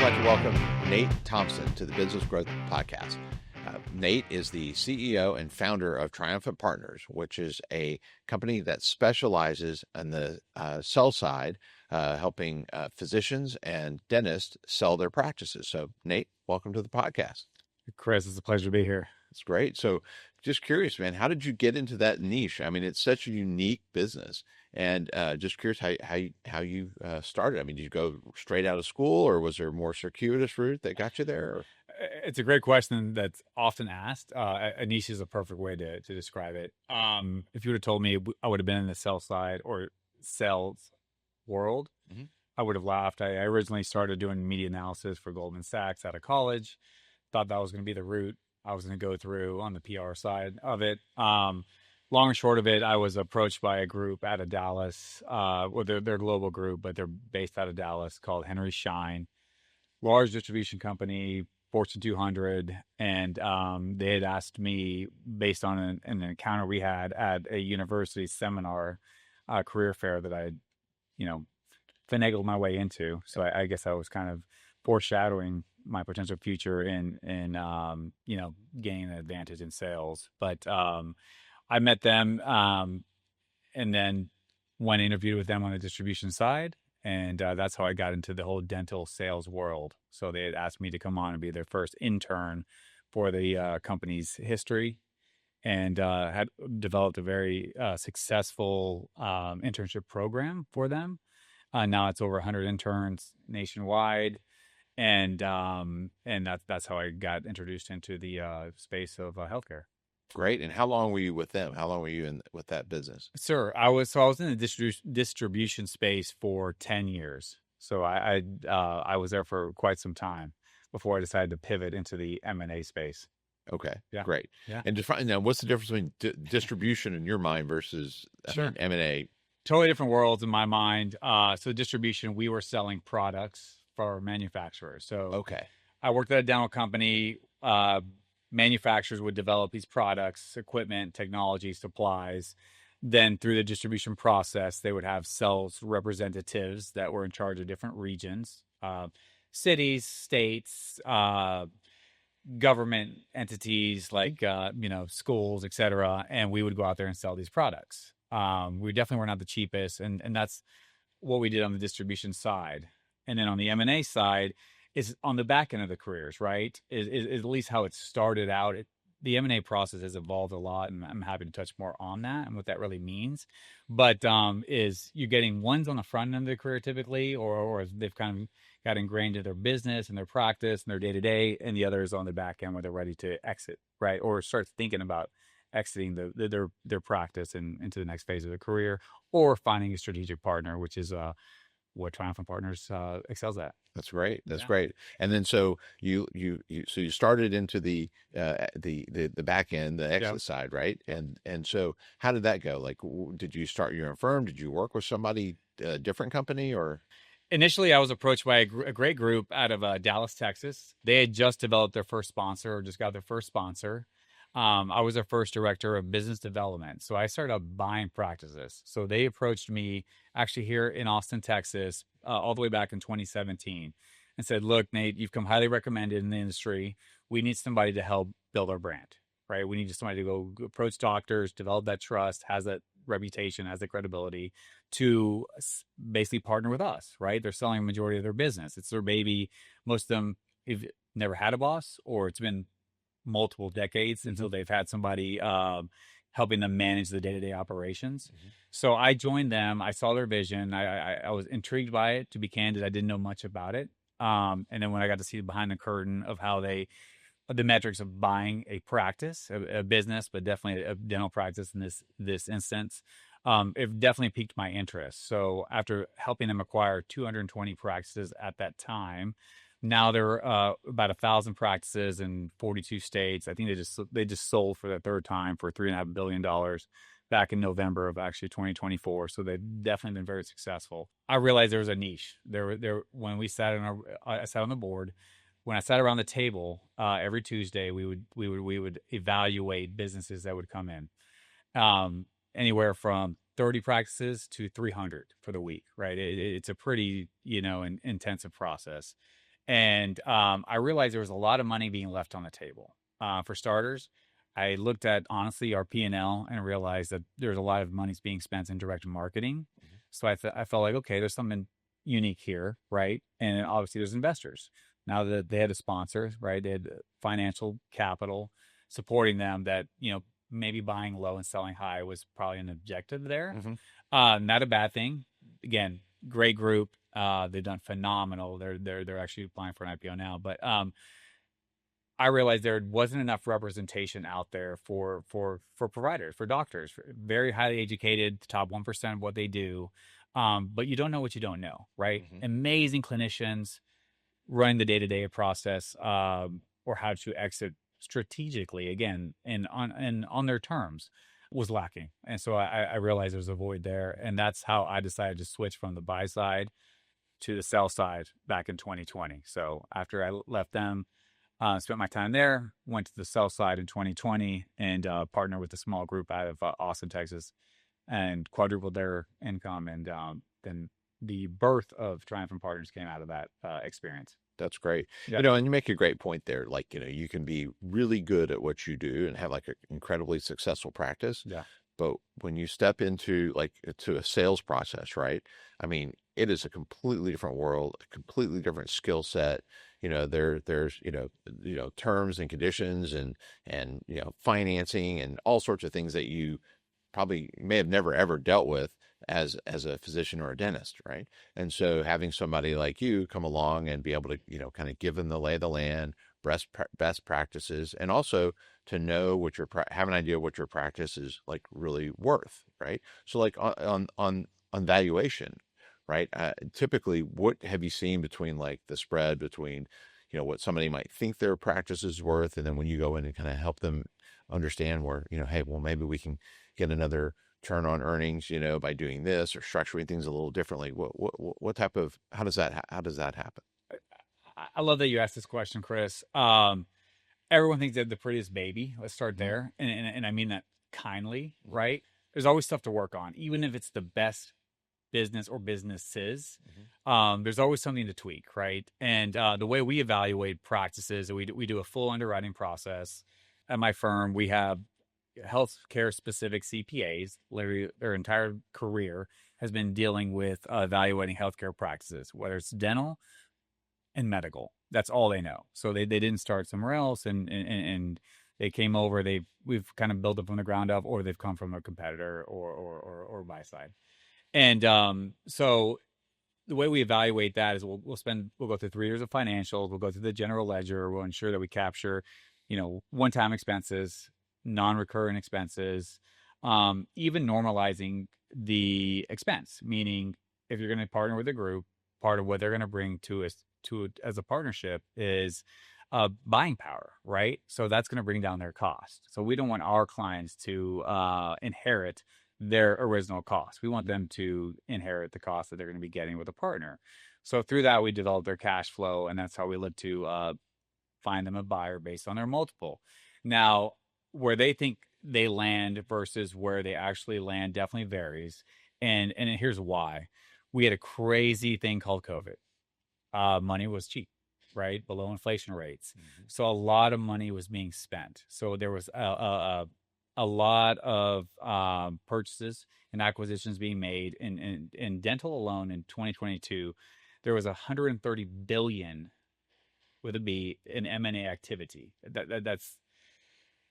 like to welcome Nate Thompson to the Business Growth Podcast. Nate is the CEO and founder of Triumphant Partners, which is a company that specializes on the sell side, helping physicians and dentists sell their practices. So, Nate, welcome to the podcast. Chris, it's a pleasure to be here. It's great. So, just curious, man, how did you get into that niche? I mean, it's such a unique business, and just curious how you started. I mean, did you go straight out of school, or was there a more circuitous route that got you there? Or? It's a great question that's often asked. A niche is a perfect way to describe it. If you would have told me I would have been in the sell side or sales world, I would have laughed. I originally started doing media analysis for Goldman Sachs out of college. Thought that was going to be the route I was going to go through on the PR side of it. Long and short of it, I was approached by a group out of Dallas. Well, they're a global group, but they're based out of Dallas, called Henry Schein, large distribution company, Fortune 200. And they had asked me, based on an encounter we had at a university seminar, career fair that I had, finagled my way into. So I guess I was kind of foreshadowing my potential future in gaining an advantage in sales. But I met them and then went and interviewed with them on the distribution side. And that's how I got into the whole dental sales world. So they had asked me to come on and be their first intern for the company's history, and had developed a very successful internship program for them. Now it's over 100 interns nationwide. And that's how I got introduced into the space of healthcare. Great. And how long were you with them? How long were you with that business? Sir, I was in the distribution space for 10 years. So I was there for quite some time before I decided to pivot into the M&A space. Okay. Yeah. Great. Yeah. And now, what's the difference between distribution in your mind versus M&A? Totally different worlds in my mind. So distribution, we were selling products for manufacturers. So okay, I worked at a dental company. Manufacturers would develop these products, equipment, technology, supplies. Then through the distribution process, they would have sales representatives that were in charge of different regions, cities, states, government entities like schools, et cetera. And we would go out there and sell these products. We definitely were not the cheapest, and that's what we did on the distribution side. And then on the M&A side is on the back end of the careers, right? Is at least how it started out. The M&A process has evolved a lot, and I'm happy to touch more on that and what that really means. But is you're getting ones on the front end of the career typically, or they've kind of got ingrained in their business and their practice and their day-to-day, and the others on the back end where they're ready to exit, right? Or start thinking about exiting their practice and into the next phase of their career, or finding a strategic partner, which is what Triumphant Partners excels at. That's great. That's great. And then so you started into the back end, the exit side, right? And so how did that go? Like, did you start your own firm? Did you work with somebody, a different company, or? Initially, I was approached by a great group out of Dallas, Texas. They had just developed their first sponsor, or just got their first sponsor. I was their first director of business development. So I started up buying practices. So they approached me actually here in Austin, Texas, all the way back in 2017, and said, look, Nate, you've come highly recommended in the industry. We need somebody to help build our brand, right? We need somebody to go approach doctors, develop that trust, has that reputation, has the credibility to basically partner with us, right? They're selling a majority of their business. It's their baby. Most of them have never had a boss, or it's been multiple decades until they've had somebody helping them manage the day-to-day operations. So I joined them. I saw their vision. I was intrigued by it. To be candid, I didn't know much about it. And then when I got to see behind the curtain of how the metrics of buying a practice, a business, but definitely a dental practice in this instance, it definitely piqued my interest. So after helping them acquire 220 practices at that time, now they're about 1,000 practices in 42 states. I think they just sold for the third time for $3.5 billion back in November of actually 2024. So they've definitely been very successful. I realized there was a niche. When we sat I sat on the board. When I sat around the table every Tuesday, we would evaluate businesses that would come in, anywhere from 30 practices to 300 for the week. Right? It's a pretty intensive process. And I realized there was a lot of money being left on the table. For starters, I looked at, honestly, our P&L and realized that there's a lot of money being spent in direct marketing. So I felt like, okay, there's something unique here, right? And obviously there's investors. Now that they had a sponsor, right? They had financial capital supporting them that, maybe buying low and selling high was probably an objective there. Not a bad thing. Again, great group. They've done phenomenal. They're actually applying for an IPO now. But I realized there wasn't enough representation out there for providers, for doctors, very highly educated, the top 1% of what they do. But you don't know what you don't know, right? Amazing clinicians running the day-to-day process, or how to exit strategically, again, and on their terms, was lacking. And so I realized there was a void there. And that's how I decided to switch from the buy side to the sell side back in 2020. So after I left them, spent my time there, went to the sell side in 2020, and partnered with a small group out of Austin, Texas, and quadrupled their income. And then the birth of Triumphant Partners came out of that experience. That's great. Yeah. And you make a great point there. Like, you can be really good at what you do and have like an incredibly successful practice. Yeah. But when you step into to a sales process, right? I mean, it is a completely different world, a completely different skill set. There's terms and conditions and financing and all sorts of things that you probably may have never ever dealt with as a physician or a dentist, right? And so having somebody like you come along and be able to kind of give them the lay of the land, best practices, and also to know what have an idea what your practice is like really worth, right? So like on valuation, right? Typically, what have you seen between like the spread between what somebody might think their practice is worth, and then when you go in and kind of help them understand where hey, well, maybe we can get another turn on earnings by doing this or structuring things a little differently. What type of how does that happen? I love that you asked this question, Chris. Everyone thinks they're the prettiest baby. Let's start there, and I mean that kindly, right? There's always stuff to work on, even if it's the best business or businesses. There's always something to tweak, right? And the way we evaluate practices, we do a full underwriting process. At my firm, we have healthcare specific CPAs. Literally, their entire career has been dealing with evaluating healthcare practices, whether it's dental and medical. That's all they know. So they didn't start somewhere else, and they came over. We've kind of built it from the ground up, or they've come from a competitor or buy side. And so the way we evaluate that is we'll go through 3 years of financials. We'll go through the general ledger. We'll ensure that we capture, one-time expenses, non-recurring expenses, even normalizing the expense, meaning if you're going to partner with a group, part of what they're going to bring to us as a partnership is buying power, right? So that's going to bring down their cost. So we don't want our clients to inherit their original cost. We want them to inherit the cost that they're going to be getting with a partner. So through that, we develop their cash flow, and that's how we look to find them a buyer based on their multiple. Now, where they think they land versus where they actually land definitely varies. And here's why. We had a crazy thing called COVID. Money was cheap, right? Below inflation rates. So a lot of money was being spent. So there was a lot of purchases and acquisitions being made in dental alone in 2022. There was 130 billion with a B in M&A activity.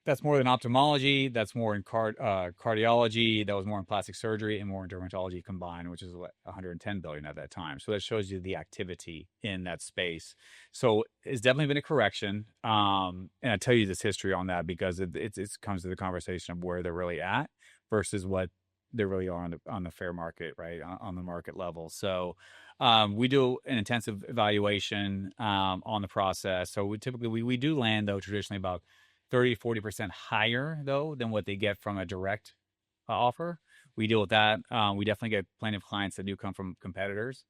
That's more than ophthalmology. That's more in cardiology. That was more in plastic surgery and more in dermatology combined, which is 110 billion at that time. So that shows you the activity in that space. So it's definitely been a correction. And I tell you this history on that because it comes to the conversation of where they're really at versus what they really are on the fair market, right? On the market level. So we do an intensive evaluation on the process. So we typically do land though traditionally about 30-40% higher though than what they get from a direct offer. We deal with that. We definitely get plenty of clients that do come from competitors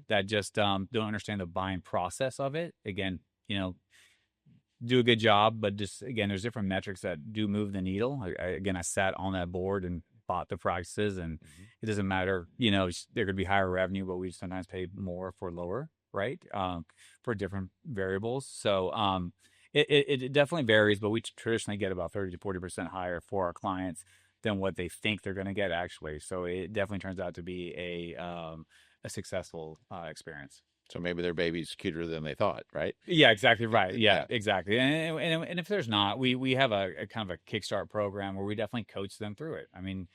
that just don't understand the buying process of it. Again, do a good job, but just again, there's different metrics that do move the needle. I sat on that board and bought the practices, and it doesn't matter. There could be higher revenue, but we sometimes pay more for lower right? For different variables. So it definitely varies, but we traditionally get about 30 to 40% higher for our clients than what they think they're going to get actually. So it definitely turns out to be a successful experience. So maybe their baby's cuter than they thought, right? Yeah, exactly right. Yeah, Yeah. exactly. And if there's not, we have a kind of a kickstart program where we definitely coach them through it. I mean,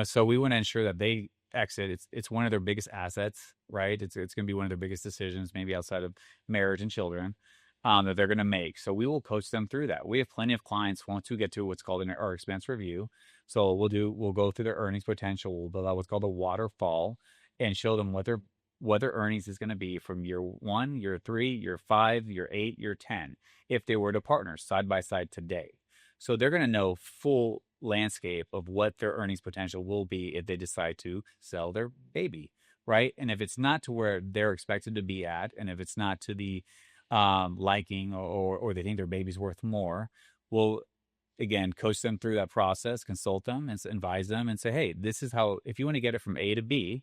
so we want to ensure that they exit. It's one of their biggest assets, right? It's going to be one of their biggest decisions, maybe outside of marriage and children, that they're going to make. So we will coach them through that. We have plenty of clients once we get to what's called our expense review. So we'll go through their earnings potential. We'll build out what's called a waterfall and show them what their earnings is going to be from year 1, year 3, year 5, year 8, year 10, if they were to partner side by side today. So they're going to know full landscape of what their earnings potential will be if they decide to sell their baby, right? And if it's not to where they're expected to be at, and if it's not to the liking or they think their baby's worth more, we'll again coach them through that process, consult them, and advise them, and say, hey, this is how, if you want to get it from A to B,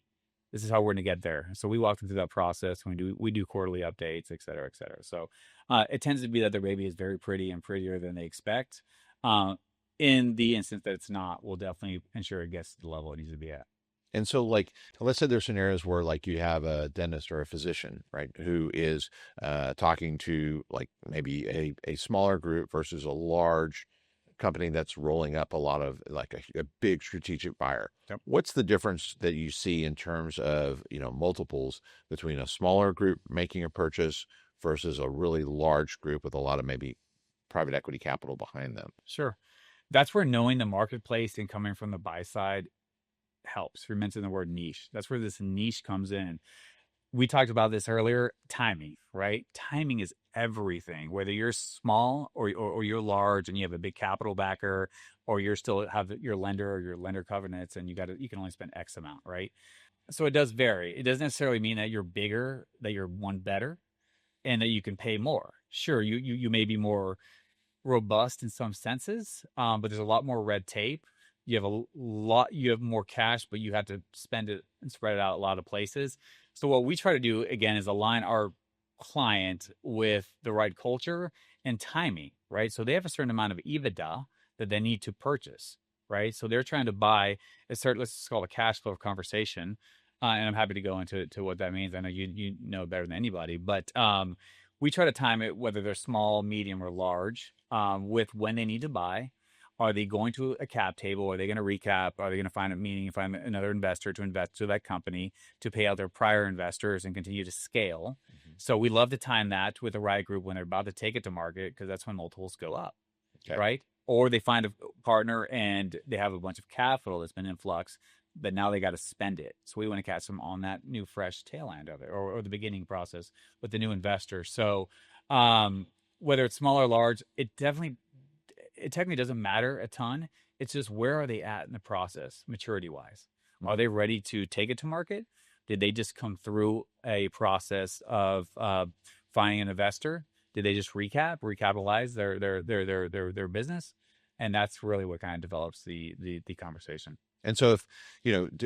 this is how we're going to get there. So we walk them through that process. We do quarterly updates, et cetera, et cetera. So it tends to be that their baby is very pretty and prettier than they expect. In the instance that it's not, we'll definitely ensure it gets to the level it needs to be at. And so, like, let's say there's scenarios where, like, you have a dentist or a physician, right, who is talking to, like, maybe a smaller group versus a large company that's rolling up a lot of, like, a big strategic buyer. Yep. What's the difference that you see in terms of, multiples between a smaller group making a purchase versus a really large group with a lot of maybe private equity capital behind them? Sure. That's where knowing the marketplace and coming from the buy side helps. We mentioned the word niche. That's where this niche comes in. We talked about this earlier, timing, right? Timing is everything, whether you're small or you're large and you have a big capital backer, or you're still have your lender or your lender covenants and you can only spend X amount, right? So it does vary. It doesn't necessarily mean that you're bigger, that you're one better, and that you can pay more. Sure, you may be more robust in some senses, but there's a lot more red tape. You have more cash, but you have to spend it and spread it out a lot of places. So what we try to do again is align our client with the right culture and timing, right? So they have a certain amount of EBITDA that they need to purchase, right? So they're trying to buy let's call it a cash flow conversation. And I'm happy to go into what that means. I know you know better than anybody, but we try to time it, whether they're small, medium, or large, with when they need to buy. Are they going to a cap table? Are they going to recap? Are they going to find another investor to invest to that company to pay out their prior investors and continue to scale? Mm-hmm. So we love to time that with the right group when they're about to take it to market, because that's when multiples go up, okay, right? Or they find a partner and they have a bunch of capital that's been in flux, but now they got to spend it. So we want to catch them on that new, fresh tail end of it, or the beginning process with the new investor. So whether it's small or large, it technically doesn't matter a ton. It's just, where are they at in the process, maturity wise? Are they ready to take it to market? Did they just come through a process of finding an investor? Did they just recapitalize their business? And that's really what kind of develops the conversation. And so, if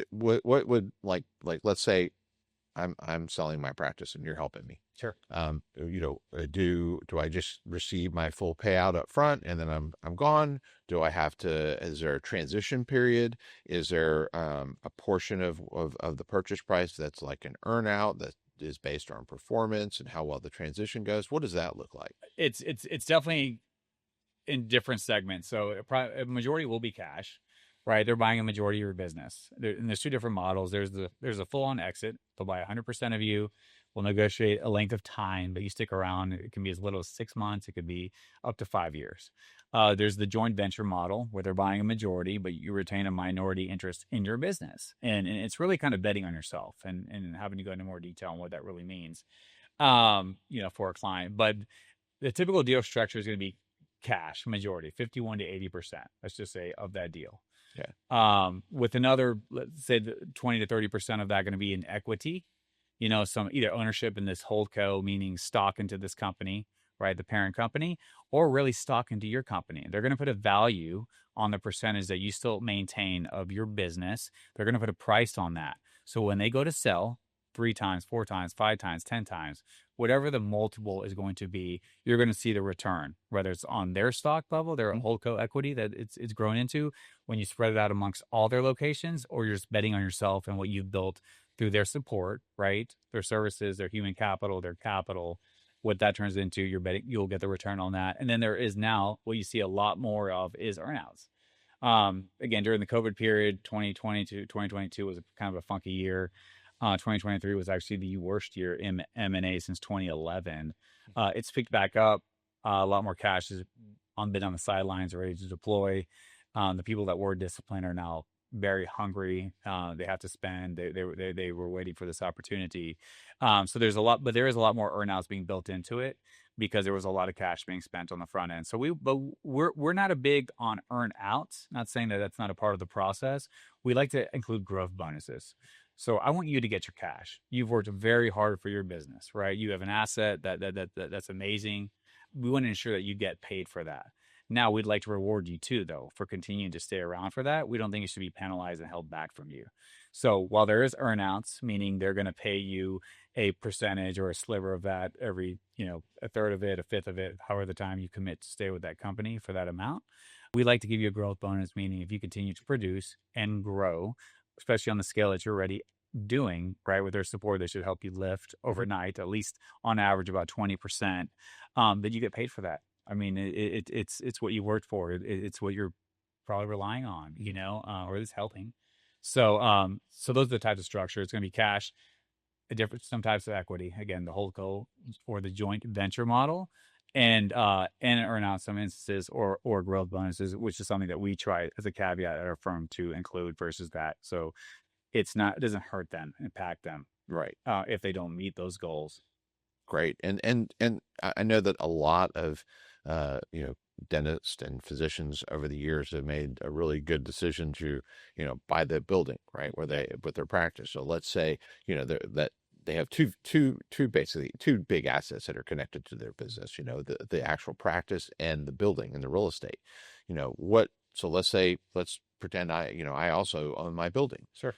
what would, like let's say I'm selling my practice and you're helping me. Sure. Do I just receive my full payout up front and then I'm gone? Is there a transition period? Is there a portion of the purchase price that's like an earn out that is based on performance and how well the transition goes? What does that look like? It's definitely in different segments. So a majority will be cash. Right, they're buying a majority of your business. And there's two different models. There's a full-on exit. They'll buy 100% of you. We'll negotiate a length of time, but you stick around. It can be as little as 6 months. It could be up to 5 years. There's the joint venture model where they're buying a majority, but you retain a minority interest in your business. And it's really kind of betting on yourself and having to go into more detail on what that really means, for a client. But the typical deal structure is going to be cash majority, 51 to 80%. Let's just say of that deal. Yeah. With another, let's say 20 to 30% of that going to be in equity, some either ownership in this holdco, meaning stock into this company, right, the parent company, or really stock into your company. They're going to put a value on the percentage that you still maintain of your business. They're going to put a price on that. So when they go to sell, 3 times, 4 times, 5 times, 10 times, whatever the multiple is going to be, you're going to see the return, whether it's on their stock level, their holdco equity that it's grown into, when you spread it out amongst all their locations, or you're just betting on yourself and what you've built through their support, right? Their services, their human capital, their capital, what that turns into, you're betting you'll get the return on that. And then there is now what you see a lot more of is earnouts. Again, during the COVID period, 2020 to 2022 was kind of a funky year. 2023 was actually the worst year in M&A since 2011. It's picked back up. A lot more cash has been on the sidelines, ready to deploy. The people that were disciplined are now very hungry. They have to spend. They were waiting for this opportunity. So there's a lot, but there is a lot more earnouts being built into it because there was a lot of cash being spent on the front end. So we're not a big on earnouts. Not saying that that's not a part of the process. We like to include growth bonuses. So I want you to get your cash. You've worked very hard for your business, right? You have an asset that's amazing. We want to ensure that you get paid for that. Now, we'd like to reward you too, though, for continuing to stay around for that. We don't think it should be penalized and held back from you. So while there is earnouts, meaning they're going to pay you a percentage or a sliver of that every, a third of it, a fifth of it, however the time you commit to stay with that company for that amount, we like to give you a growth bonus, meaning if you continue to produce and grow, especially on the scale that you're already doing, right, with their support, they should help you lift overnight, at least on average about 20%, that you get paid for that. I mean, it's what you worked for. It's what you're probably relying on, or it's helping. So those are the types of structure. It's going to be cash, some types of equity. Again, the holdco or the joint venture model, and earn out some instances or growth bonuses, which is something that we try as a caveat at our firm to include versus that. So it doesn't hurt them, impact them, right? If they don't meet those goals. Great. And I know that a lot of dentists and physicians over the years have made a really good decision to buy the building, right, where they put their practice. So let's say that they have basically two big assets that are connected to their business, the actual practice and the building and the real estate. So let's pretend I also own my building. Sure.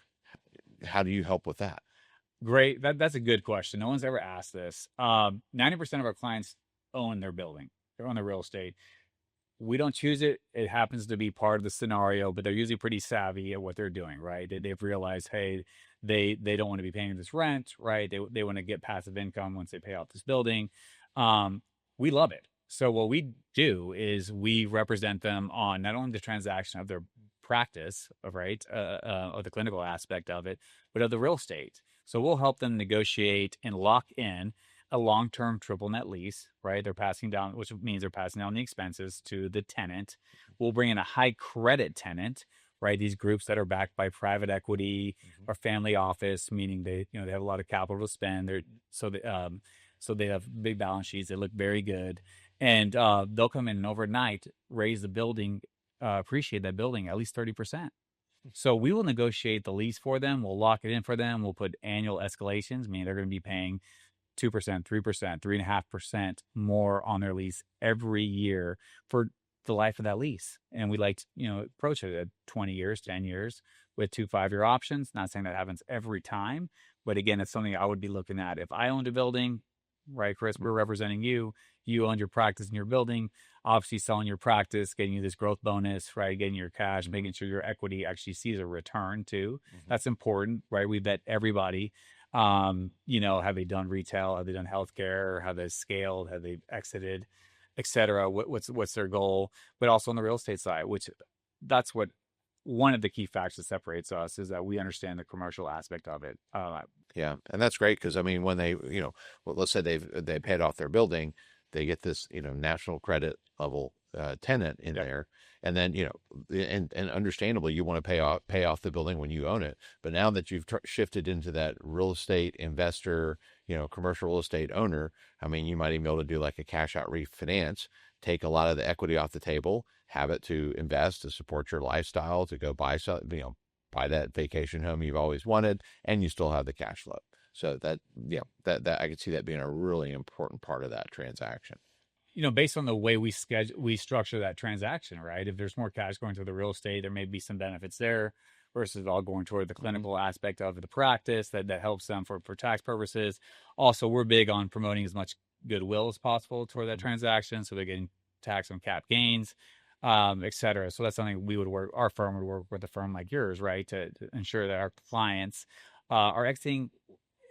How do you help with that? Great. That's a good question. No one's ever asked this. 90% of our clients own their building. They're on the real estate. We don't choose it. It happens to be part of the scenario, but they're usually pretty savvy at what they're doing, right? They've realized, hey, they don't want to be paying this rent, right? They want to get passive income once they pay off this building. We love it. So what we do is we represent them on not only the transaction of their practice, right, or the clinical aspect of it, but of the real estate. So we'll help them negotiate and lock in a long-term triple net lease, right? They're passing down, which means they're passing down the expenses to the tenant. We'll bring in a high credit tenant, right? These groups that are backed by private equity or family office, meaning they have a lot of capital to spend. So they have big balance sheets. They look very good, and they'll come in and overnight raise the building, appreciate that building at least 30%. So we will negotiate the lease for them. We'll lock it in for them. We'll put annual escalations, meaning they're going to be paying 2%, 3%, 3.5% more on their lease every year for the life of that lease. And we like to, approach it at 20 years, 10 years with 2 5-year options. Not saying that happens every time, but again, it's something I would be looking at. If I owned a building, right, Chris, we're representing you. You owned your practice in your building, obviously selling your practice, getting you this growth bonus, right, getting your cash, making sure your equity actually sees a return too. That's important, right? We vet everybody. Have they done retail? Have they done healthcare? Have they scaled? Have they exited, et cetera? What's their goal? But also on the real estate side, that's what one of the key factors that separates us is that we understand the commercial aspect of it. Yeah. And that's great. Cause when they, let's say they paid off their building, they get this, national credit level, tenant in there. And then, and understandably, you want to pay off the building when you own it. But now that you've shifted into that real estate investor, commercial real estate owner, I mean, you might even be able to do like a cash out refinance, take a lot of the equity off the table, have it to invest, to support your lifestyle, to go buy buy that vacation home you've always wanted, and you still have the cash flow. So that I could see that being a really important part of that transaction. Based on the way we structure that transaction, right? If there's more cash going to the real estate, there may be some benefits there. versus all going toward the clinical aspect of the practice that helps them for tax purposes. Also, we're big on promoting as much goodwill as possible toward that transaction, so they're getting tax on cap gains, et cetera. So that's something our firm would work with a firm like yours, right, to ensure that our clients are exiting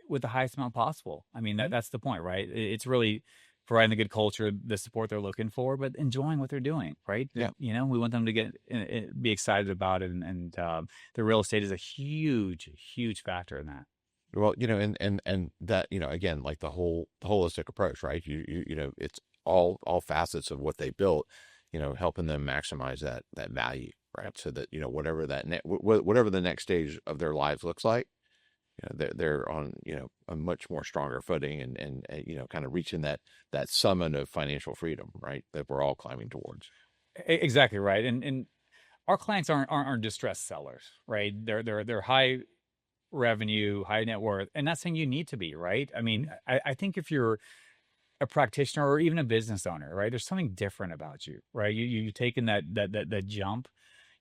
with the highest amount possible. I mean, that's the point, right? It's really providing the good culture, the support they're looking for, but enjoying what they're doing, right? Yeah. You know, we want them to be excited about it, and the real estate is a huge factor in that. Well, you know, and that, you know, again, like the holistic approach, right? You know, it's all facets of what they built, you know, helping them maximize that value, right? So that, you know, whatever whatever the next stage of their lives looks like, you know, they're on, you know, a much more stronger footing, and you know, kind of reaching that summit of financial freedom, right? That we're all climbing towards. Exactly right. And our clients aren't distressed sellers, right? They're high revenue, high net worth, and not saying you need to be, right? I mean, I think if you're a practitioner or even a business owner, right, there's something different about you, right? You taking that jump.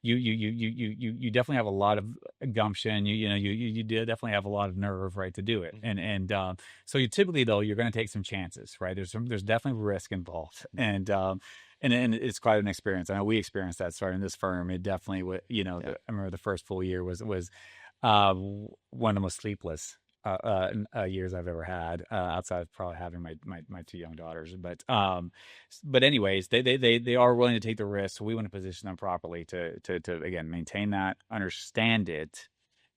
You definitely have a lot of gumption. You definitely have a lot of nerve, right, to do it. And so you typically, though, you're going to take some chances, right? There's definitely risk involved, and it's quite an experience. I know we experienced that starting this firm. It definitely, I remember the first full year was one of the most sleepless years I've ever had, outside of probably having my two young daughters. But anyways, they are willing to take the risk. So we want to position them properly to again maintain that, understand it,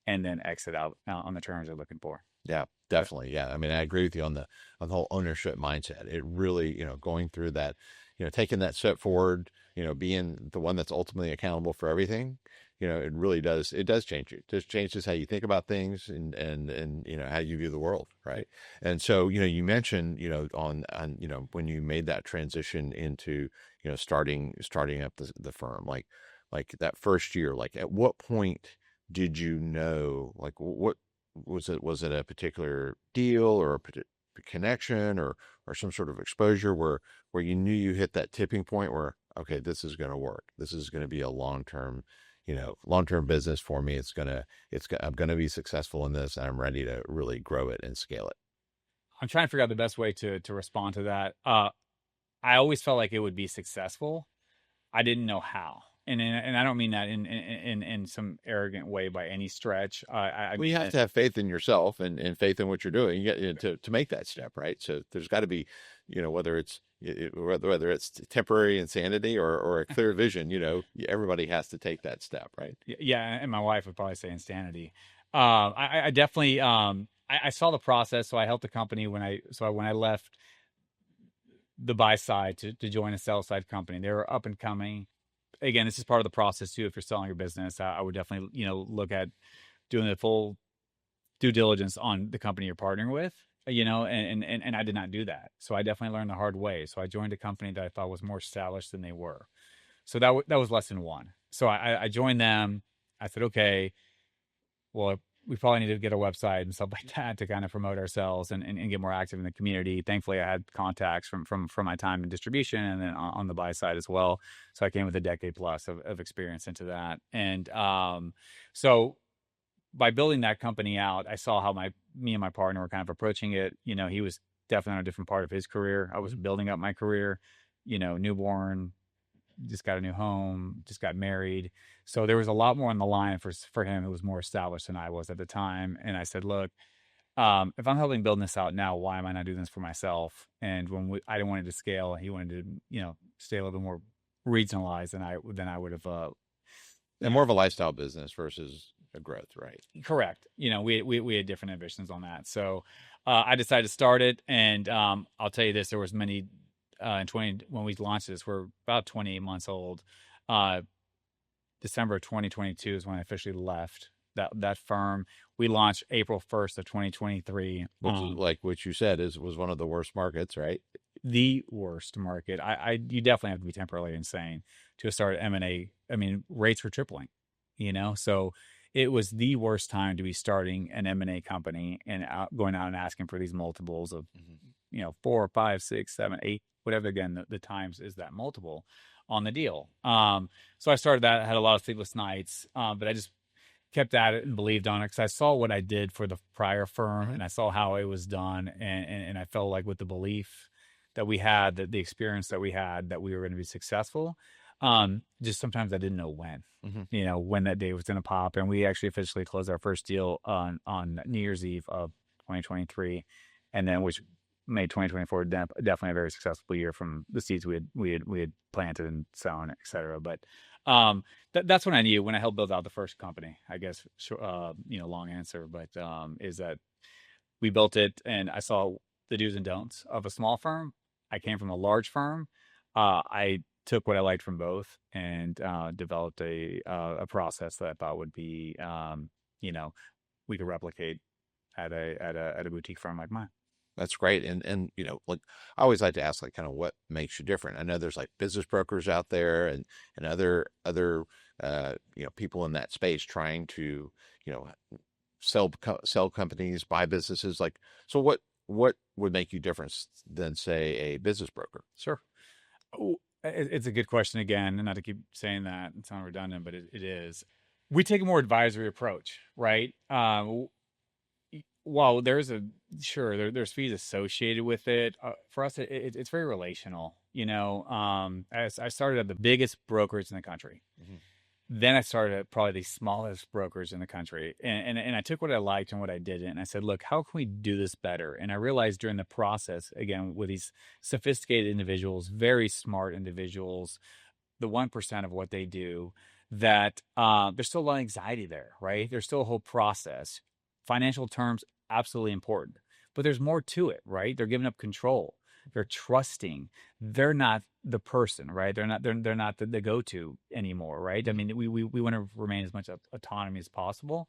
and then exit out on the terms they're looking for. Yeah, definitely. Yeah. I mean, I agree with you on the whole ownership mindset. It really, you know, going through that, you know, taking that step forward, you know, being the one that's ultimately accountable for everything, you know, it does change you. It just changes how you think about things, and you know, how you view the world, right? And so, you know, you mentioned, you know, on you know, when you made that transition into, you know, starting up the firm, like that first year, like at what point did you know, like what was it a particular deal or a connection, or some sort of exposure where you knew you hit that tipping point where, okay, this is going to work. This is going to be a long-term, you know, long-term business for me. I'm going to be successful in this, and I'm ready to really grow it and scale it. I'm trying to figure out the best way to respond to that. I always felt like it would be successful. I didn't know how. And I don't mean that in some arrogant way by any stretch. Well, you have to have faith in yourself, and faith in what you're doing. You get to make that step, right? So there's got to be, you know, whether it's temporary insanity or a clear vision, you know, everybody has to take that step, right? Yeah, and my wife would probably say insanity. I definitely I saw the process, so I helped the company when I left the buy side to join a sell side company. They were up and coming. Again, this is part of the process too. If you're selling your business, I would definitely, you know, look at doing the full due diligence on the company you're partnering with, you know, and I did not do that. So I definitely learned the hard way. So I joined a company that I thought was more established than they were. So that was lesson one. So I joined them. I said, okay, well, we probably need to get a website and stuff like that to kind of promote ourselves and get more active in the community. Thankfully, I had contacts from my time in distribution and then on the buy side as well. So I came with a decade plus of experience into that. And so by building that company out, I saw how me and my partner were kind of approaching it. You know, he was definitely on a different part of his career. I was building up my career, you know, newborn, just got a new home, just got married. So there was a lot more on the line for him who was more established than I was at the time. And I said, look, if I'm helping build this out now, why am I not doing this for myself? And I didn't want it to scale, he wanted to, you know, stay a little bit more regionalized than I would have. And more of a lifestyle business versus a growth, right? Correct. You know, we had different ambitions on that. So I decided to start it. And I'll tell you this, there was many when we launched this, we're about 28 months old. December of 2022 is when I officially left that firm. We launched April 1st of 2023. Which is, like what you said, was one of the worst markets, right? The worst market. You definitely have to be temporarily insane to start M&A. I mean, rates were tripling, you know, so it was the worst time to be starting an M&A company and going out and asking for these multiples of, you know, 4, 5, 6, 7, 8, whatever. Again, the times is that multiple on the deal. So I started that. I had a lot of sleepless nights, but I just kept at it and believed on it because I saw what I did for the prior firm and I saw how it was done. And I felt like with the belief that we had, that the experience that we had, that we were going to be successful. Just sometimes I didn't know when that day was going to pop. And we actually officially closed our first deal on New Year's Eve of 2023. And then which made 2024 definitely a very successful year from the seeds we had planted and sown, et cetera. But that's when I knew, when I helped build out the first company, I guess, long answer, but is that we built it and I saw the do's and don'ts of a small firm. I came from a large firm. I took what I liked from both and developed a process that I thought would be, we could replicate at a boutique firm like mine. That's great. And like I always like to ask, like, kind of what makes you different. I know there's like business brokers out there and other people in that space trying to, sell companies, buy businesses. Like, so what would make you different than, say, a business broker? Sure. Oh, it's a good question again, and not to keep saying that and sound redundant, but it is. We take a more advisory approach, right? While there's there's fees associated with it. For us, it's very relational. As I started at the biggest brokers in the country. Mm-hmm. Then I started at probably the smallest brokers in the country. And I took what I liked and what I didn't. And I said, look, how can we do this better? And I realized during the process, again, with these sophisticated individuals, very smart individuals, the 1% of what they do, that there's still a lot of anxiety there, right? There's still a whole process. Financial terms, absolutely important. But there's more to it, right? They're giving up control. They're trusting. They're not the person, right? They're not the go-to anymore, right? I mean, we want to remain as much autonomy as possible.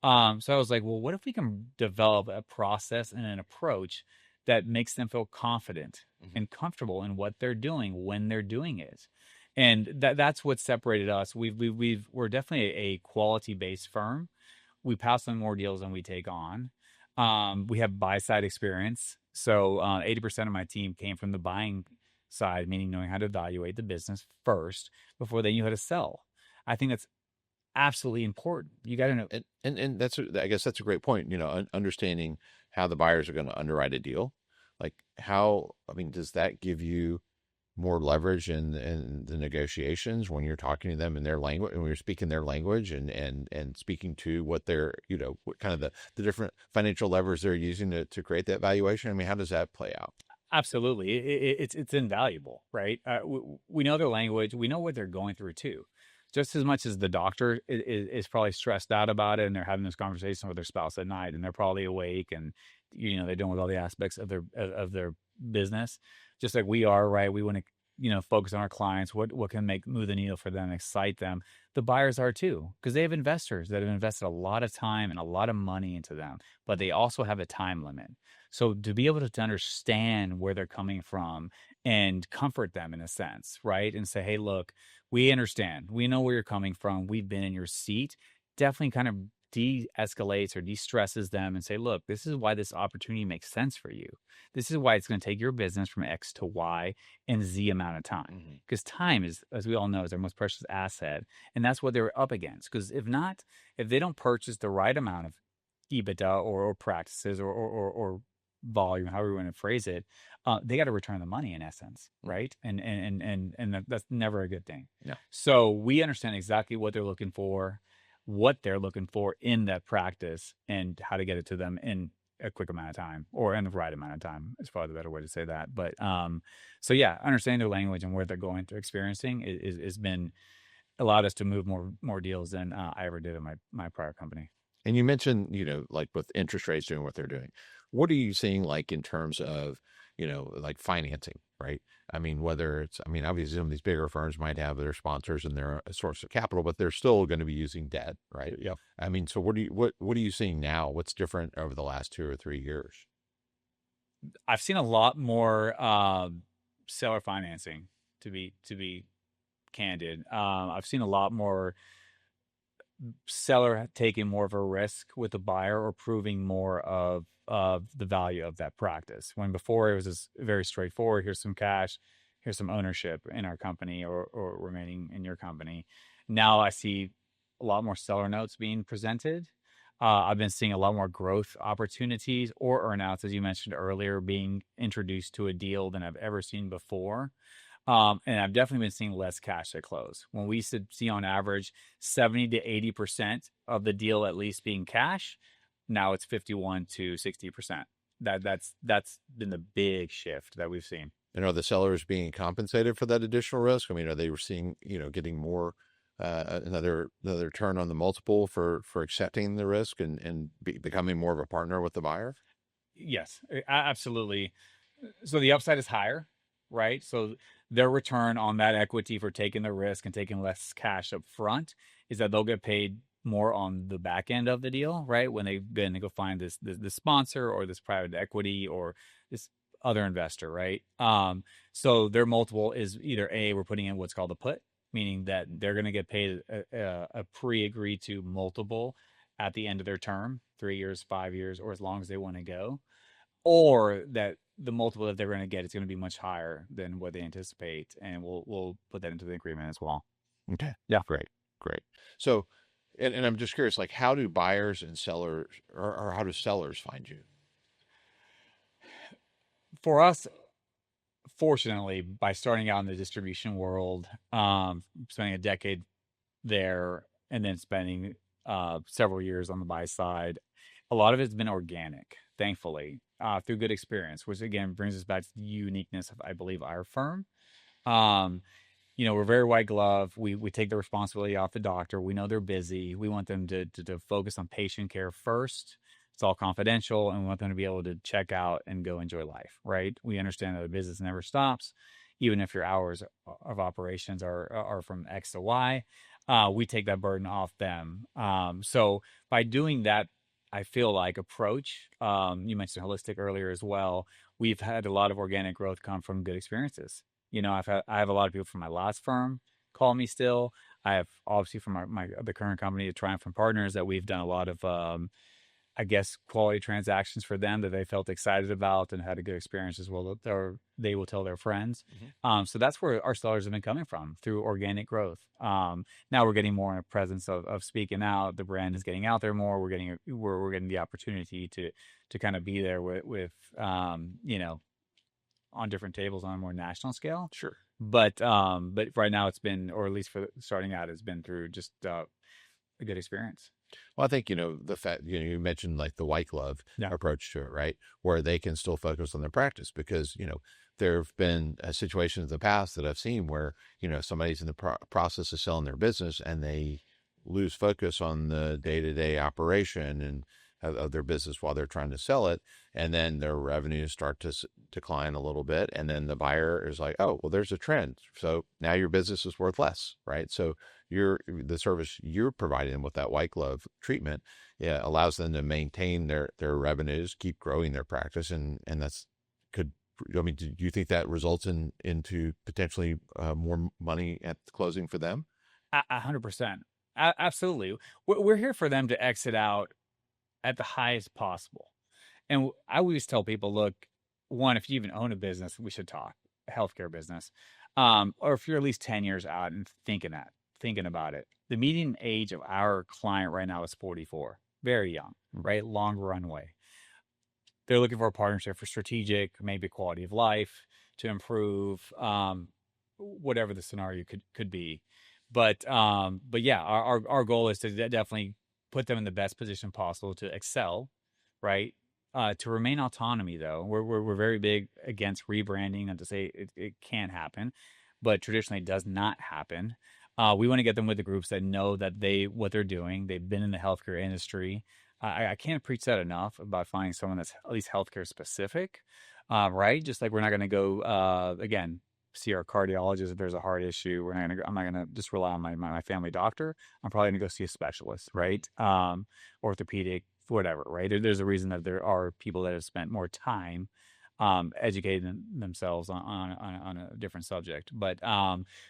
So I was like, well, what if we can develop a process and an approach that makes them feel confident and comfortable in what they're doing when they're doing it? And that's what separated us. We're definitely a quality-based firm. We pass on more deals than we take on. We have buy-side experience. So 80% of my team came from the buying side, meaning knowing how to evaluate the business first before they knew how to sell. I think that's absolutely important. You got to know. And I guess that's a great point. Understanding how the buyers are going to underwrite a deal. Like does that give you more leverage in the negotiations when you're talking to them in their language, when you're speaking their language and speaking to what they're, what kind of the different financial levers they're using to create that valuation? I mean, how does that play out? Absolutely. It's invaluable, right? We know their language. We know what they're going through too. Just as much as the doctor is probably stressed out about it and they're having this conversation with their spouse at night and they're probably awake and, they're dealing with all the aspects of their business, just like we are, right? We want to, focus on our clients, what can move the needle for them, excite them. The buyers are too, because they have investors that have invested a lot of time and a lot of money into them, but they also have a time limit. So to be able to understand where they're coming from and comfort them in a sense, right? And say, hey, look, we understand. We know where you're coming from. We've been in your seat. Definitely kind of de-escalates or de-stresses them and say, look, this is why this opportunity makes sense for you. This is why it's going to take your business from X to Y in Z amount of time. Because time is, as we all know, is our most precious asset. And that's what they're up against. Because if they don't purchase the right amount of EBITDA or practices or volume, however you want to phrase it, they got to return the money in essence, right? And that's never a good thing. Yeah. So we understand exactly what they're looking for in that practice and how to get it to them in a quick amount of time or in the right amount of time is probably the better way to say that. But so yeah, understanding their language and where they're going through experiencing is been allowed us to move more deals than I ever did in my prior company. And you mentioned, like with interest rates doing what they're doing, what are you seeing like in terms of, like financing, right? I mean, obviously some of these bigger firms might have their sponsors and their source of capital, but they're still going to be using debt, right? Yeah. I mean, so what are you seeing now? What's different over the last 2 or 3 years? I've seen a lot more seller financing, to be candid. I've seen a lot more seller taking more of a risk with the buyer or proving more of the value of that practice. When before it was just very straightforward, here's some cash, here's some ownership in our company or remaining in your company. Now I see a lot more seller notes being presented. I've been seeing a lot more growth opportunities or earnouts, as you mentioned earlier, being introduced to a deal than I've ever seen before. And I've definitely been seeing less cash at close. When we see on average 70 to 80% of the deal at least being cash, now it's 51 to 60%. That's been the big shift that we've seen. And are the sellers being compensated for that additional risk? I mean, are they seeing, getting more, another turn on the multiple for accepting the risk and becoming more of a partner with the buyer? Yes, absolutely. So the upside is higher, right? So their return on that equity for taking the risk and taking less cash up front is that they'll get paid more on the back end of the deal, right? When they go find this sponsor or this private equity or this other investor, right? So their multiple is either A, we're putting in what's called a put, meaning that they're going to get paid a pre-agreed to multiple at the end of their term, 3 years, 5 years, or as long as they want to go, or that the multiple that they're going to get is going to be much higher than what they anticipate, and we'll put that into the agreement as well. Okay. Yeah. Great. So, and I'm just curious, like, how do buyers and sellers, or how do sellers find you? For us, fortunately, by starting out in the distribution world, spending a decade there, and then spending several years on the buy side, a lot of it's been organic, thankfully, through good experience, which again brings us back to the uniqueness of, I believe, our firm. Um, we're very white glove. We take the responsibility off the doctor. We know they're busy. We want them to focus on patient care first. It's all confidential, and we want them to be able to check out and go enjoy life, right? We understand that the business never stops, even if your hours of operations are from X to Y. We take that burden off them. So by doing that, I feel like approach, you mentioned holistic earlier as well. We've had a lot of organic growth come from good experiences. I have a lot of people from my last firm call me still. I have obviously from the current company, Triumphant Partners, that we've done a lot of, I guess, quality transactions for them that they felt excited about and had a good experience as well. They will tell their friends. Mm-hmm. So that's where our sellers have been coming from, through organic growth. Now we're getting more in a presence of speaking out. The brand is getting out there more. We're getting the opportunity to kind of be there with on different tables on a more national scale. Sure. But right now it's been, or at least for starting out, it's been through just a good experience. Well, I think, the fact, you mentioned like the white glove approach to it, right? Where they can still focus on their practice because, there have been situations in the past that I've seen where, somebody's in the process of selling their business and they lose focus on the day-to-day operation and of their business while they're trying to sell it. And then their revenues start to decline a little bit. And then the buyer is like, oh, well, there's a trend. So now your business is worth less, right? So the service you're providing them with that white glove treatment, allows them to maintain their revenues, keep growing their practice. And do you think that results into potentially more money at closing for them? 100%. Absolutely. We're here for them to exit out at the highest possible. And I always tell people, look, one, if you even own a business, we should talk, a healthcare business. Or if you're at least 10 years out and thinking about it. The median age of our client right now is 44. Very young, right? Long runway. They're looking for a partnership for strategic, maybe quality of life to improve, whatever the scenario could be. But yeah, our goal is to definitely put them in the best position possible to excel, right? To remain autonomy, though, we're very big against rebranding. Not to say it can't happen, but traditionally it does not happen. We want to get them with the groups that know that what they're doing. They've been in the healthcare industry. I can't preach that enough about finding someone that's at least healthcare specific, right? Just like we're not going to go again see our cardiologist if there's a heart issue. I'm not gonna just rely on my family doctor. I'm probably gonna go see a specialist, right? Orthopedic, whatever, right? There's a reason that there are people that have spent more time educating themselves on a different subject. But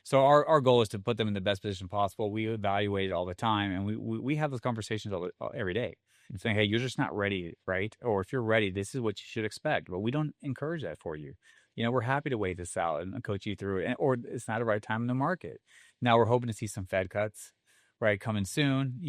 so our goal is to put them in the best position possible. We evaluate it all the time, and we have those conversations every day, saying, hey, you're just not ready, right? Or if you're ready, this is what you should expect. But we don't encourage that for you. We're happy to wait this out and coach you through it, or it's not the right time in the market. Now we're hoping to see some Fed cuts. right, coming soon.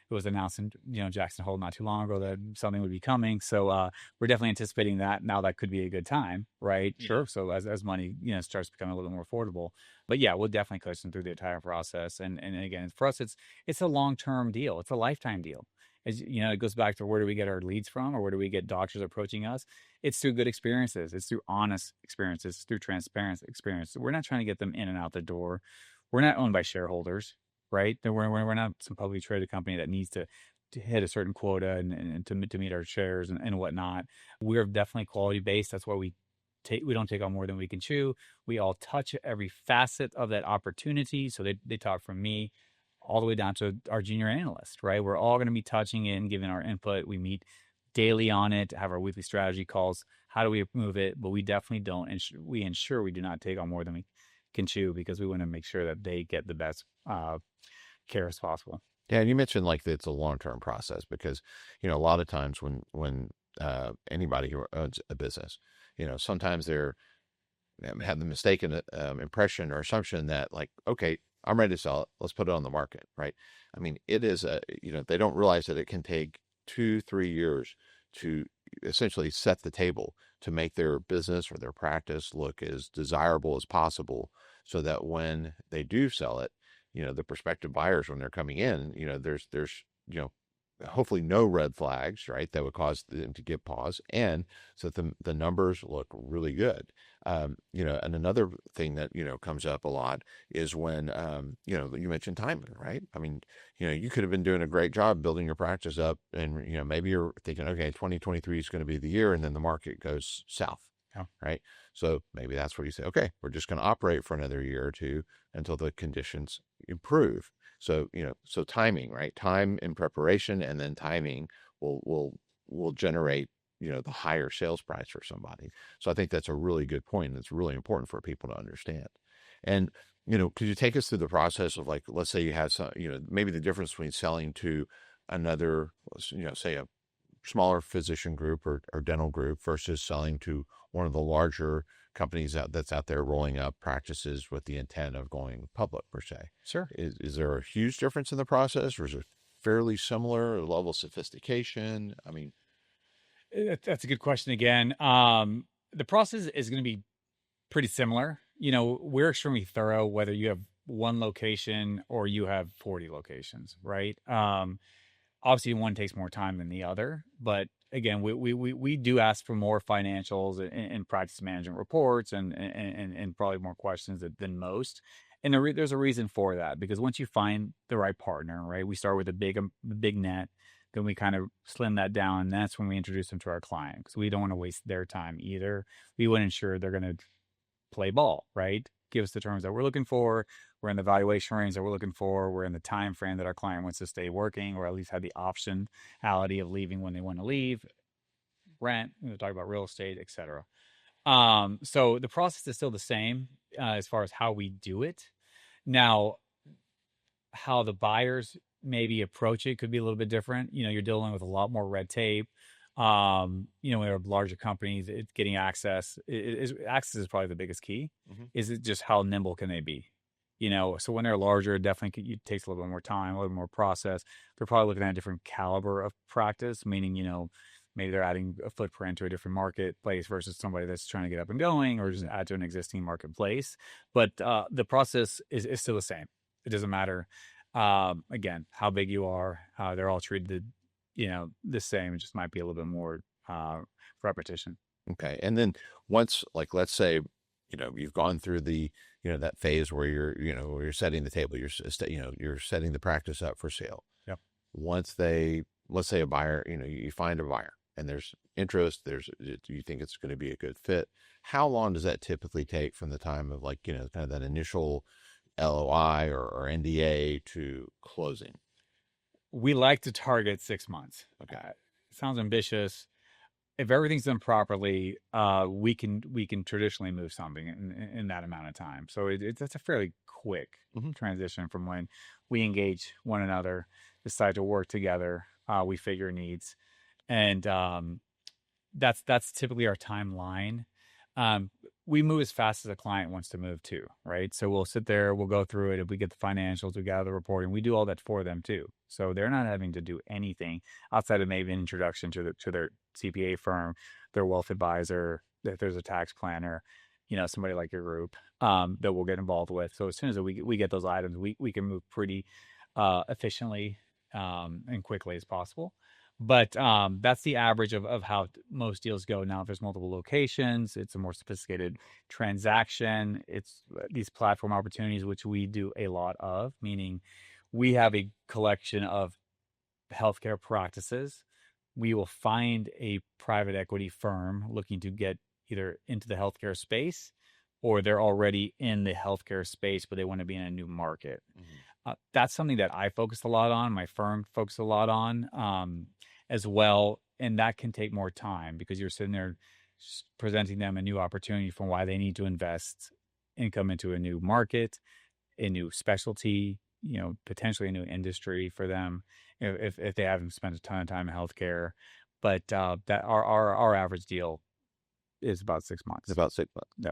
It was announced in Jackson Hole not too long ago that something would be coming. So we're definitely anticipating that. Now that could be a good time, right? Sure. So as money starts becoming a little more affordable, but yeah, we'll definitely coach them through the entire process. And again, for us, it's a long-term deal. It's a lifetime deal. As it goes back to, where do we get our leads from, or where do we get doctors approaching us? It's through good experiences. It's through honest experiences. It's through transparent experience. We're not trying to get them in and out the door. We're not owned by shareholders, right? We're not some publicly traded company that needs to hit a certain quota and to meet our shares and whatnot. We're definitely quality based. That's why we don't take on more than we can chew. We all touch every facet of that opportunity. So they talk from me all the way down to our junior analyst, right? We're all going to be touching it and giving our input. We meet daily on it, have our weekly strategy calls. How do we move it? But we definitely don't. We ensure we do not take on more than we can chew, because we want to make sure that they get the best care as possible. Yeah, and you mentioned like that it's a long-term process, because a lot of times when anybody who owns a business, sometimes they're have the mistaken impression or assumption that, like, okay, I'm ready to sell it, let's put it on the market, right? I mean, it is they don't realize that it can take 2-3 years to essentially set the table to make their business or their practice look as desirable as possible, so that when they do sell it, the prospective buyers, when they're coming in, there's hopefully no red flags, right, that would cause them to give pause, and so that the numbers look really good. And another thing that comes up a lot is when you mentioned timing, right? I mean, you could have been doing a great job building your practice up, and maybe you're thinking, okay, 2023 is going to be the year, and then the market goes south. Yeah. Right. So maybe that's where you say, okay, we're just going to operate for another year or two until the conditions improve. So, so timing, right? Time in preparation, and then timing will generate, the higher sales price for somebody. So I think that's a really good point. And it's really important for people to understand. And, could you take us through the process of, like, let's say you have some, maybe the difference between selling to another, say a smaller physician group or dental group versus selling to one of the larger companies that's out there rolling up practices with the intent of going public, per se. Sure. Is there a huge difference in the process, or is it fairly similar level of sophistication? I mean, That's a good question again. The process is going to be pretty similar. We're extremely thorough, whether you have one location or you have 40 locations, right? Obviously one takes more time than the other, but again, we do ask for more financials and practice management reports and probably more questions than most. And there's a reason for that, because once you find the right partner, right, we start with a big net, then we kind of slim that down, and that's when we introduce them to our client, because we don't want to waste their time either. We want to ensure they're going to play ball, right? Give us the terms that we're looking for. We're in the valuation range that we're looking for. We're in the time frame that our client wants to stay working, or at least have the optionality of leaving when they want to leave, rent, talk about real estate, etc. So the process is still the same as far as how we do it. Now, how the buyers maybe approach it could be a little bit different. You're dealing with a lot more red tape. When we're larger companies, it's getting access. Access is probably the biggest key. mm-hmm. Is it just how nimble can they be? So when they're larger, it definitely takes a little bit more time, a little more process. They're probably looking at a different caliber of practice, meaning, maybe they're adding a footprint to a different marketplace versus somebody that's trying to get up and going, or just add to an existing marketplace. But the process is still the same. It doesn't matter, again, how big you are. They're all treated the same. It just might be a little bit more repetition. Okay. And then once, like, let's say, you've gone through the, that phase where you're setting the table, you're setting the practice up for sale. Yep. Once let's say a buyer, you find a buyer and there's interest, you think it's going to be a good fit. How long does that typically take from the time of, like, kind of that initial LOI or NDA to closing? We like to target 6 months. Okay. It sounds ambitious. If everything's done properly, we can traditionally move something in that amount of time. So that's a fairly quick transition from when we engage one another, decide to work together, we figure needs, and that's typically our timeline. we move as fast as a client wants to move too, right? So we'll sit there, we'll go through it. If we get the financials, we gather the reporting, we do all that for them too. So they're not having to do anything outside of maybe an introduction to their CPA firm, their wealth advisor, if there's a tax planner, somebody like your group that we'll get involved with. So as soon as we get those items, we can move pretty efficiently and quickly as possible. But that's the average of how most deals go. Now, if there's multiple locations, it's a more sophisticated transaction. It's these platform opportunities, which we do a lot of, meaning we have a collection of healthcare practices. We will find a private equity firm looking to get either into the healthcare space, or they're already in the healthcare space, but they want to be in a new market. That's something that I focus a lot on. My firm focuses a lot on as well. And that can take more time because you're sitting there presenting them a new opportunity for why they need to invest income into a new market, a new specialty, potentially a new industry for them if they haven't spent a ton of time in healthcare. But that our average deal is about 6 months. It's about 6 months. No.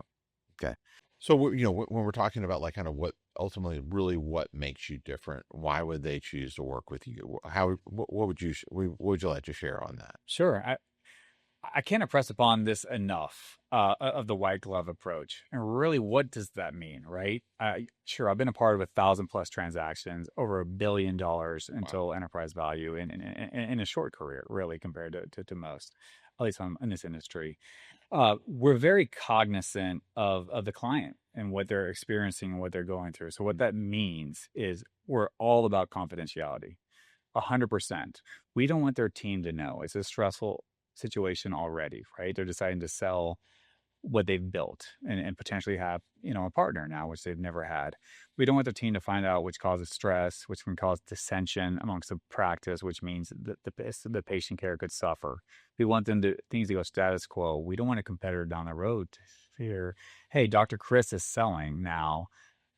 Okay. So, when we're talking about like kind of what ultimately really what makes you different, why would they choose to work with you? What would you like to share on that? Sure. I can't impress upon this enough of the white glove approach. And really, what does that mean, right? Sure, I've been a part of 1,000+ transactions, over $1 billion until enterprise value in a short career, really, compared to most, at least in this industry. We're very cognizant of the client and what they're experiencing and what they're going through. So what that means is we're all about confidentiality, 100%. We don't want their team to know. It's a stressful situation already, right? They're deciding to sell what they've built and potentially have, a partner now, which they've never had. We don't want the team to find out, which causes stress, which can cause dissension amongst the practice, which means that the patient care could suffer. We want things to go status quo. We don't want a competitor down the road to fear, hey, Dr. Chris is selling now.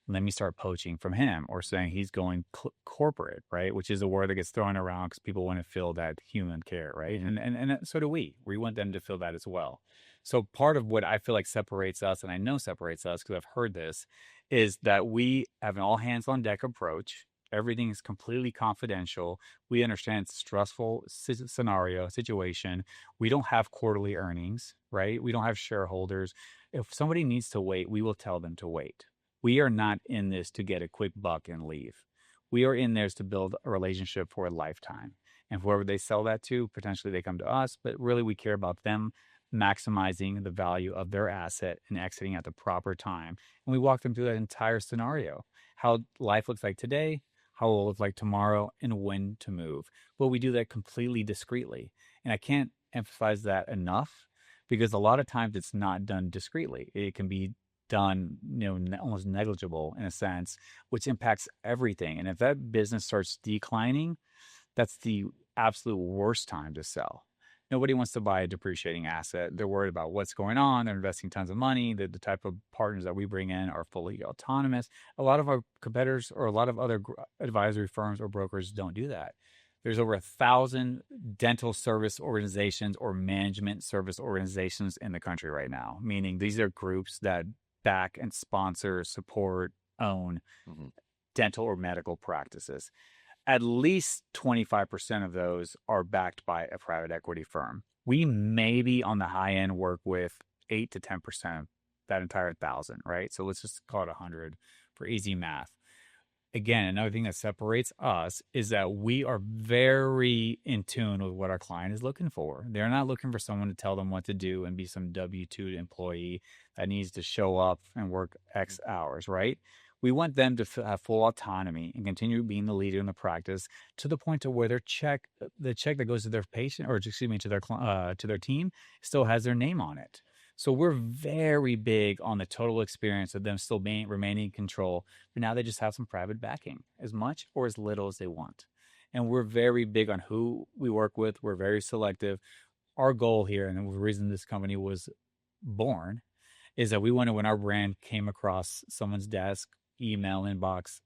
Let me start poaching from him, or saying he's going corporate, right? Which is a word that gets thrown around because people want to feel that human care, right? And so do we. We want them to feel that as well. So part of what I feel like separates us, and I know separates us because I've heard this, is that we have an all hands on deck approach. Everything is completely confidential. We understand it's a stressful situation. We don't have quarterly earnings, right? We don't have shareholders. If somebody needs to wait, we will tell them to wait. We are not in this to get a quick buck and leave. We are in there to build a relationship for a lifetime. And whoever they sell that to, potentially they come to us, but really we care about them maximizing the value of their asset and exiting at the proper time. And we walk them through that entire scenario, how life looks like today, how it will look like tomorrow, and when to move. But we do that completely discreetly. And I can't emphasize that enough because a lot of times it's not done discreetly. It can be done, almost negligible in a sense, which impacts everything. And if that business starts declining, that's the absolute worst time to sell. Nobody wants to buy a depreciating asset. They're worried about what's going on. They're investing tons of money. The type of partners that we bring in are fully autonomous. A lot of our competitors or a lot of other advisory firms or brokers don't do that. There's over 1,000 dental service organizations or management service organizations in the country right now, meaning these are groups that back and sponsor, support, own dental or medical practices. At least 25% of those are backed by a private equity firm. We maybe on the high end work with 8 to 10% of that entire 1,000, right? So let's just call it 100 for easy math. Again, another thing that separates us is that we are very in tune with what our client is looking for. They're not looking for someone to tell them what to do and be some W-2 employee that needs to show up and work X hours, right? We want them to have full autonomy and continue being the leader in the practice to the point to where the check that goes to their patient, or excuse me, to their team still has their name on it. So we're very big on the total experience of them still remaining in control. But now they just have some private backing, as much or as little as they want. And we're very big on who we work with. We're very selective. Our goal here, and the reason this company was born, is that we wanted, when our brand came across someone's desk, email inbox,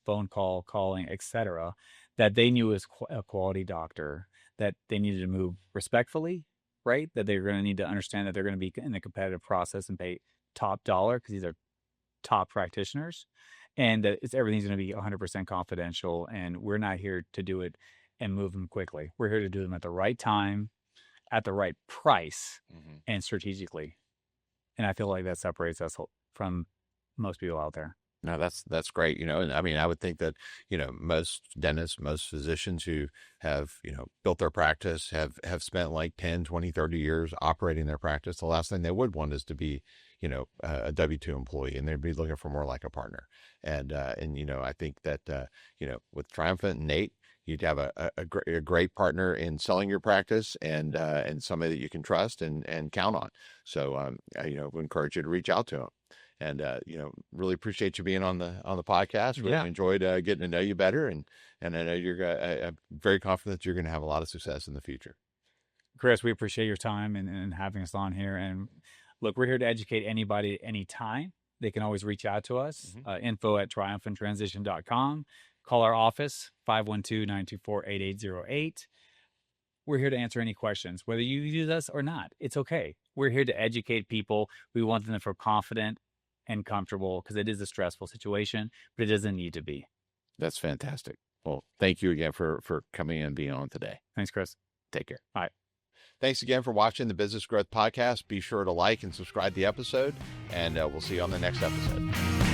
phone call, calling, etc., that they knew as a quality doctor, that they needed to move respectfully, right? That they're going to need to understand that they're going to be in a competitive process and pay top dollar because these are top practitioners, and everything's going to be 100% confidential. And we're not here to do it and move them quickly. We're here to do them at the right time, at the right price, and strategically. And I feel like that separates us from most people out there. No, that's great. And I mean, I would think that, most dentists, most physicians who have, built their practice, have spent like 10, 20, 30 years operating their practice. The last thing they would want is to be, a W-2 employee, and they'd be looking for more like a partner. And I think that, with Triumphant and Nate, you'd have a great partner in selling your practice and somebody that you can trust and count on. So, we encourage you to reach out to them. And, really appreciate you being on the podcast. Really enjoyed getting to know you better. And I know I'm very confident that you're going to have a lot of success in the future. Chris, we appreciate your time and having us on here. And look, we're here to educate anybody at any time. They can always reach out to us, info@triumphanttransition.com. Call our office, 512-924-8808. We're here to answer any questions, whether you use us or not. It's okay. We're here to educate people. We want them to feel confident and comfortable because it is a stressful situation, but it doesn't need to be. That's fantastic. Well, thank you again for coming and being on today. Thanks, Chris. Take care. All right. Thanks again for watching the Business Growth Podcast. Be sure to like and subscribe to the episode, and we'll see you on the next episode.